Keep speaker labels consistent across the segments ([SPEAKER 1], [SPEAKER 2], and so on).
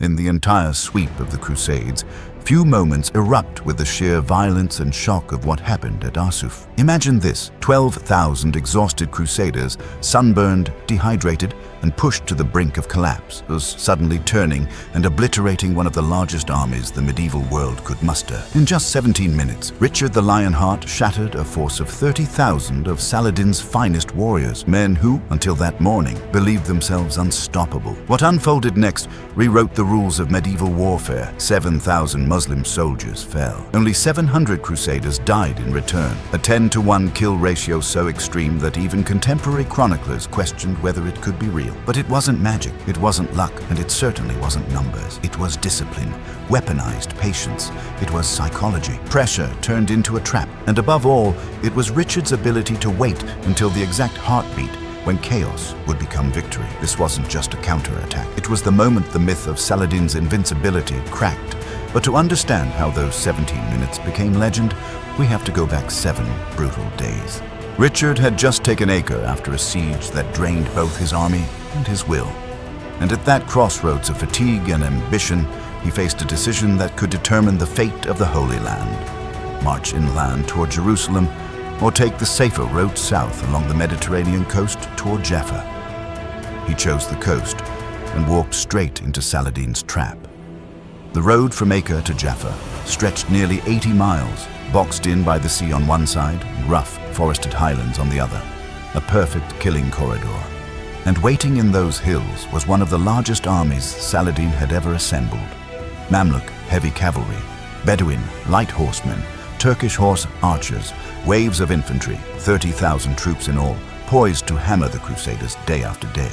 [SPEAKER 1] In the entire sweep of the Crusades, few moments erupt with the sheer violence and shock of what happened at Arsuf. Imagine this: 12,000 exhausted Crusaders, sunburned, dehydrated, and pushed to the brink of collapse, was suddenly turning and obliterating one of the largest armies the medieval world could muster. In just 17 minutes, Richard the Lionheart shattered a force of 30,000 of Saladin's finest warriors, men who, until that morning, believed themselves unstoppable. What unfolded next rewrote the rules of medieval warfare. 7,000 Muslim soldiers fell. Only 700 Crusaders died in return, a 10-to-1 kill ratio so extreme that even contemporary chroniclers questioned whether it could be real. But it wasn't magic, it wasn't luck, and it certainly wasn't numbers. It was discipline, weaponized patience, it was psychology. Pressure turned into a trap, and above all, it was Richard's ability to wait until the exact heartbeat when chaos would become victory. This wasn't just a counterattack. It was the moment the myth of Saladin's invincibility cracked. But to understand how those 17 minutes became legend, we have to go back 7 brutal days. Richard had just taken Acre after a siege that drained both his army and his will. And at that crossroads of fatigue and ambition, he faced a decision that could determine the fate of the Holy Land: march inland toward Jerusalem, or take the safer road south along the Mediterranean coast toward Jaffa. He chose the coast and walked straight into Saladin's trap. The road from Acre to Jaffa stretched nearly 80 miles, boxed in by the sea on one side and rough, forested highlands on the other, a perfect killing corridor. And waiting in those hills was one of the largest armies Saladin had ever assembled. Mamluk heavy cavalry, Bedouin light horsemen, Turkish horse archers, waves of infantry, 30,000 troops in all, poised to hammer the Crusaders day after day.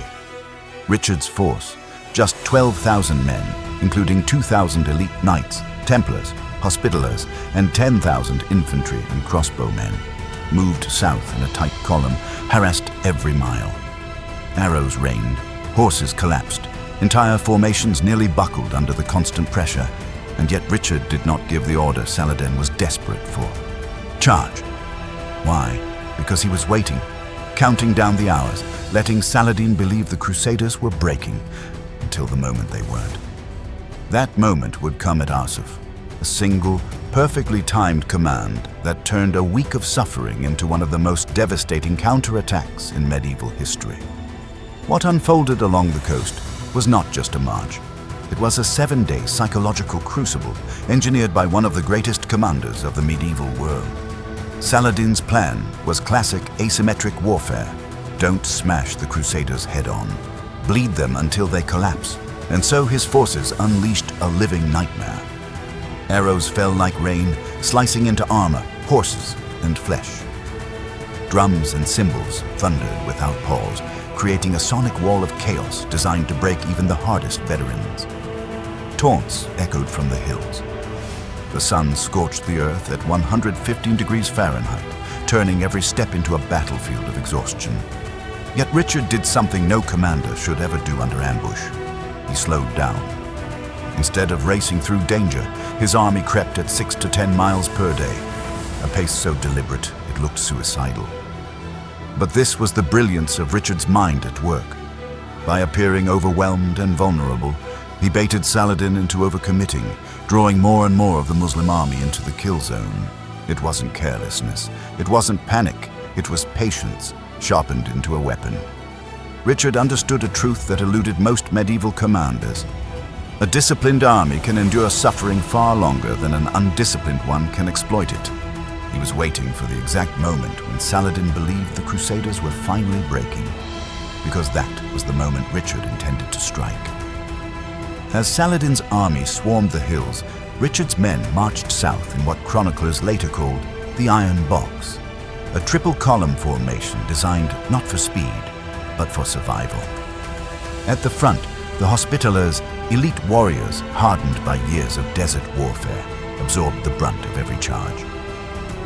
[SPEAKER 1] Richard's force, just 12,000 men, including 2,000 elite knights, Templars, Hospitallers, and 10,000 infantry and crossbowmen, moved south in a tight column, harassed every mile. Arrows rained, horses collapsed, entire formations nearly buckled under the constant pressure, and yet Richard did not give the order Saladin was desperate for: charge. Why? Because he was waiting, counting down the hours, letting Saladin believe the Crusaders were breaking, until the moment they weren't. That moment would come at Arsuf, a single, perfectly timed command that turned a week of suffering into one of the most devastating counterattacks in medieval history. What unfolded along the coast was not just a march. It was a 7-day psychological crucible engineered by one of the greatest commanders of the medieval world. Saladin's plan was classic asymmetric warfare. Don't smash the Crusaders head-on. Bleed them until they collapse. And so his forces unleashed a living nightmare. Arrows fell like rain, slicing into armor, horses, and flesh. Drums and cymbals thundered without pause, creating a sonic wall of chaos designed to break even the hardest veterans. Taunts echoed from the hills. The sun scorched the earth at 115 degrees Fahrenheit, turning every step into a battlefield of exhaustion. Yet Richard did something no commander should ever do under ambush. He slowed down. Instead of racing through danger, his army crept at 6 to 10 miles per day, a pace so deliberate it looked suicidal. But this was the brilliance of Richard's mind at work. By appearing overwhelmed and vulnerable, he baited Saladin into overcommitting, drawing more and more of the Muslim army into the kill zone. It wasn't carelessness, it wasn't panic, it was patience, sharpened into a weapon. Richard understood a truth that eluded most medieval commanders. A disciplined army can endure suffering far longer than an undisciplined one can exploit it. He was waiting for the exact moment when Saladin believed the Crusaders were finally breaking, because that was the moment Richard intended to strike. As Saladin's army swarmed the hills, Richard's men marched south in what chroniclers later called the Iron Box, a triple column formation designed not for speed, but for survival. At the front, the Hospitallers, elite warriors hardened by years of desert warfare, absorbed the brunt of every charge.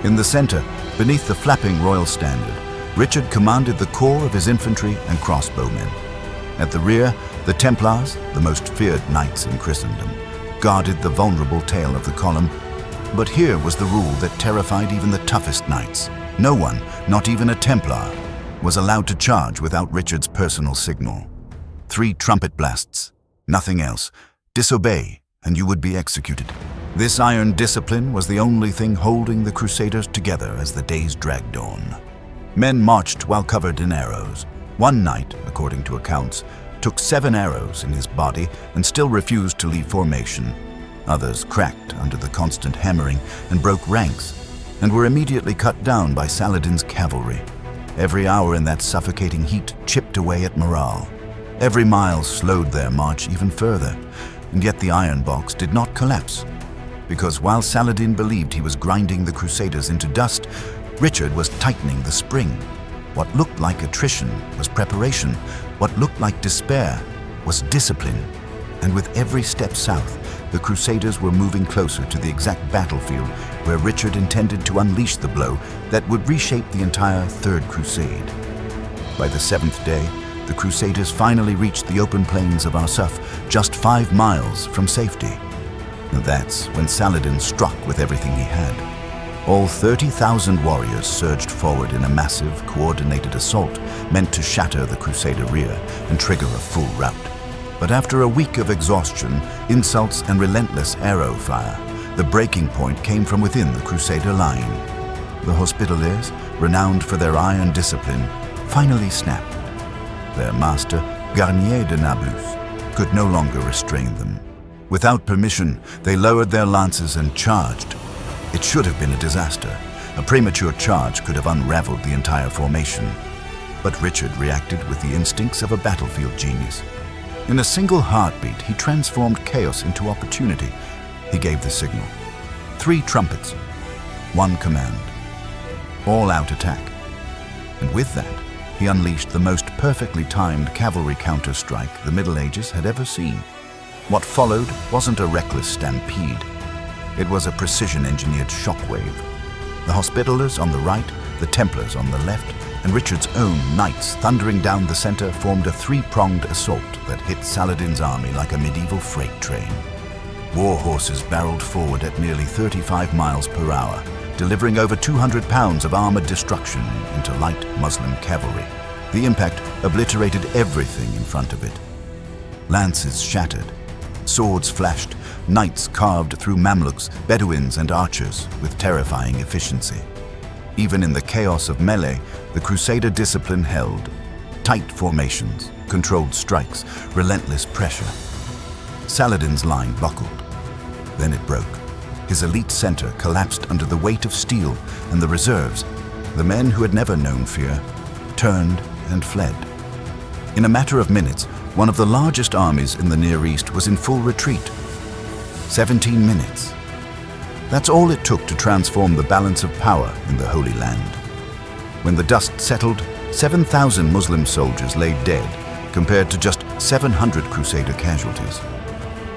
[SPEAKER 1] In the center, beneath the flapping royal standard, Richard commanded the core of his infantry and crossbowmen. At the rear, the Templars, the most feared knights in Christendom, guarded the vulnerable tail of the column. But here was the rule that terrified even the toughest knights. No one, not even a Templar, was allowed to charge without Richard's personal signal. 3 trumpet blasts, nothing else, Disobey, and you would be executed. This iron discipline was the only thing holding the Crusaders together as the days dragged on. Men marched while covered in arrows. One knight, according to accounts, took 7 arrows in his body and still refused to leave formation. Others cracked under the constant hammering and broke ranks, and were immediately cut down by Saladin's cavalry. Every hour in that suffocating heat chipped away at morale. Every mile slowed their march even further, and yet the iron box did not collapse. Because while Saladin believed he was grinding the Crusaders into dust, Richard was tightening the spring. What looked like attrition was preparation. What looked like despair was discipline. And with every step south, the Crusaders were moving closer to the exact battlefield where Richard intended to unleash the blow that would reshape the entire Third Crusade. By the 7th day, the Crusaders finally reached the open plains of Arsuf, just 5 miles from safety. And that's when Saladin struck with everything he had. All 30,000 warriors surged forward in a massive, coordinated assault meant to shatter the Crusader rear and trigger a full rout. But after a week of exhaustion, insults, and relentless arrow fire, the breaking point came from within the Crusader line. The Hospitallers, renowned for their iron discipline, finally snapped. Their master, Garnier de Nablus, could no longer restrain them. Without permission, they lowered their lances and charged. It should have been a disaster. A premature charge could have unraveled the entire formation. But Richard reacted with the instincts of a battlefield genius. In a single heartbeat, he transformed chaos into opportunity. He gave the signal. 3 trumpets, 1 command. All-out attack. And with that, he unleashed the most perfectly timed cavalry counter-strike the Middle Ages had ever seen. What followed wasn't a reckless stampede. It was a precision-engineered shockwave. The Hospitallers on the right, the Templars on the left, and Richard's own knights thundering down the center formed a 3-pronged assault that hit Saladin's army like a medieval freight train. War horses barreled forward at nearly 35 miles per hour, delivering over 200 pounds of armored destruction into light Muslim cavalry. The impact obliterated everything in front of it. Lances shattered. Swords flashed. Knights carved through Mamluks, Bedouins, and archers with terrifying efficiency. Even in the chaos of melee, the Crusader discipline held. Tight formations, controlled strikes, relentless pressure. Saladin's line buckled. Then it broke. His elite center collapsed under the weight of steel, and the reserves, the men who had never known fear, turned and fled. In a matter of minutes, one of the largest armies in the Near East was in full retreat. 17 minutes. That's all it took to transform the balance of power in the Holy Land. When the dust settled, 7,000 Muslim soldiers lay dead, compared to just 700 Crusader casualties.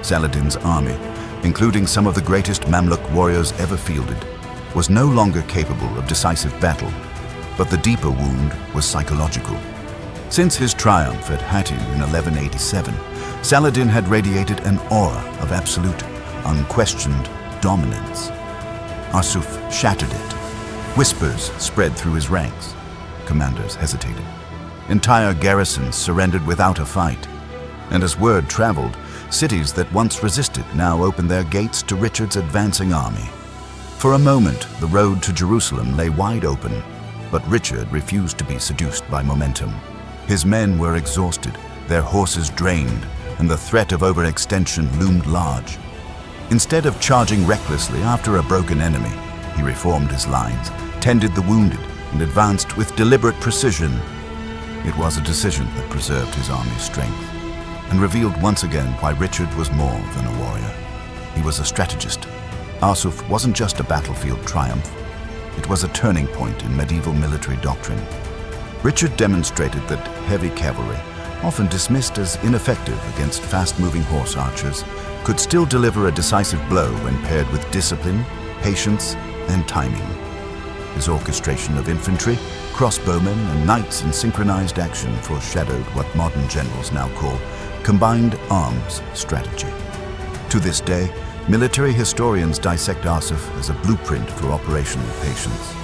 [SPEAKER 1] Saladin's army, including some of the greatest Mamluk warriors ever fielded, was no longer capable of decisive battle, but the deeper wound was psychological. Since his triumph at Hattin in 1187, Saladin had radiated an aura of absolute, unquestioned dominance. Arsuf shattered it. Whispers spread through his ranks. Commanders hesitated. Entire garrisons surrendered without a fight. And as word traveled, cities that once resisted now opened their gates to Richard's advancing army. For a moment, the road to Jerusalem lay wide open, but Richard refused to be seduced by momentum. His men were exhausted, their horses drained, and the threat of overextension loomed large. Instead of charging recklessly after a broken enemy, he reformed his lines, tended the wounded, and advanced with deliberate precision. It was a decision that preserved his army's strength, and revealed once again why Richard was more than a warrior. He was a strategist. Arsuf wasn't just a battlefield triumph. It was a turning point in medieval military doctrine. Richard demonstrated that heavy cavalry, often dismissed as ineffective against fast-moving horse archers, could still deliver a decisive blow when paired with discipline, patience, and timing. His orchestration of infantry, crossbowmen, and knights in synchronized action foreshadowed what modern generals now call combined arms strategy. To this day, military historians dissect Arsuf as a blueprint for operational patience.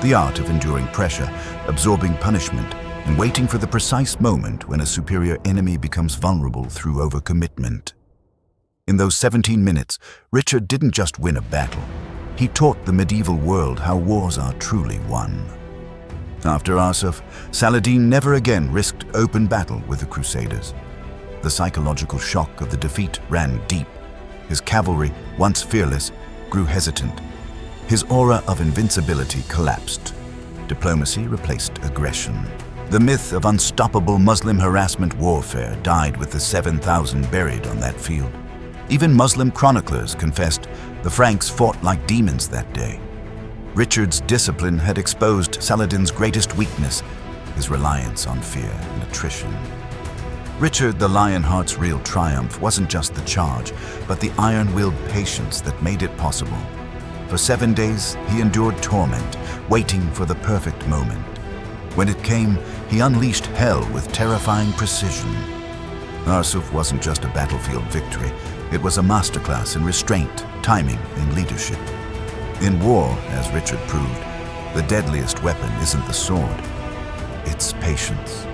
[SPEAKER 1] The art of enduring pressure, absorbing punishment, and waiting for the precise moment when a superior enemy becomes vulnerable through overcommitment. In those 17 minutes, Richard didn't just win a battle. He taught the medieval world how wars are truly won. After Arsuf, Saladin never again risked open battle with the Crusaders. The psychological shock of the defeat ran deep. His cavalry, once fearless, grew hesitant. His aura of invincibility collapsed. Diplomacy replaced aggression. The myth of unstoppable Muslim harassment warfare died with the 7,000 buried on that field. Even Muslim chroniclers confessed the Franks fought like demons that day. Richard's discipline had exposed Saladin's greatest weakness, his reliance on fear and attrition. Richard the Lionheart's real triumph wasn't just the charge, but the iron-willed patience that made it possible. For 7 days, he endured torment, waiting for the perfect moment. When it came, he unleashed hell with terrifying precision. Arsuf wasn't just a battlefield victory. It was a masterclass in restraint, timing, and leadership. In war, as Richard proved, the deadliest weapon isn't the sword, it's patience.